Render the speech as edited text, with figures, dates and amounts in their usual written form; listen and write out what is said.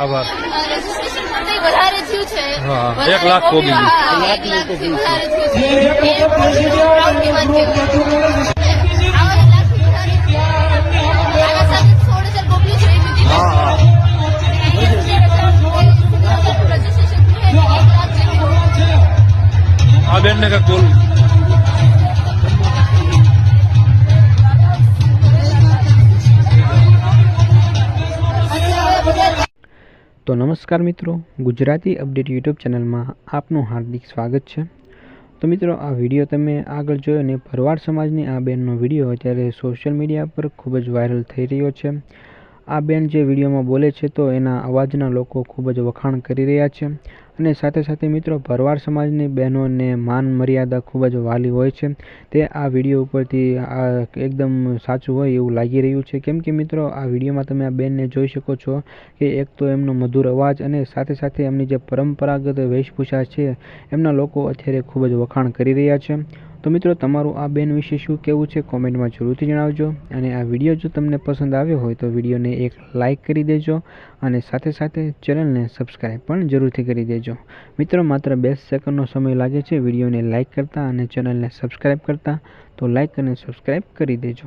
આભાર. રજીસ્ટ્રેશન માટે વધારે થયું છે. હા, વધારે 1 લાખ કોપીઓ, કોપી. હા, 1 લાખથી વધારે થયું છે. એ પ્રાઉડની વાત કહેવાય. આવા 1 લાખથી વધારે થયું. આના સાથે 16,000 કોપીઓ જોઈ દીધી છે. રજીસ્ટ્રેશન થયું એટલે 1 લાખ જેટલું. આ બેન ને કઈક બોલ. તો નમસ્કાર મિત્રો, ગુજરાતી અપડેટ યુટ્યુબ ચેનલમાં આપનું હાર્દિક સ્વાગત છે. તો મિત્રો, આ વિડીયો તમે આગળ જોયો ને, ભરવાડ સમાજની આ બેનનો વિડીયો અત્યારે સોશિયલ મીડિયા પર ખૂબ જ વાયરલ થઈ રહ્યો છે. આ બેન જે વિડીયોમાં બોલે છે તો એના અવાજના લોકો ખૂબ જ વખાણ કરી રહ્યા છે. અને સાથે સાથે મિત્રો, ભરવાડ સમાજની બહેનોને માન મર્યાદા ખૂબ જ વાલી હોય છે. તે આ વિડીયો ઉપરથી એકદમ સાચું હોય એવું લાગી રહ્યું છે. કેમ કે મિત્રો, આ વિડીયોમાં તમે આ બેનને જોઈ શકો છો કે એક તો એમનો મધુર અવાજ અને સાથે સાથે એમની જે પરંપરાગત વેશભૂષા છે એમના લોકો અત્યારે ખૂબ જ વખાણ કરી રહ્યા છે. તો મિત્રો, તમારું આ બેન વિશે શું કહેવું છે કોમેન્ટમાં જરૂરથી જણાવજો. અને આ વિડીયો જો તમને પસંદ આવ્યો હોય તો વિડીયોને એક લાઇક કરી દેજો અને સાથે સાથે ચેનલને સબસ્ક્રાઈબ પણ જરૂરથી કરી દેજો. મિત્રો, માત્ર 2 સેકન્ડનો સમય લાગે છે વિડીયોને લાઇક કરતા અને ચેનલને સબસ્ક્રાઈબ કરતા, તો લાઇક અને સબસ્ક્રાઈબ કરી દેજો.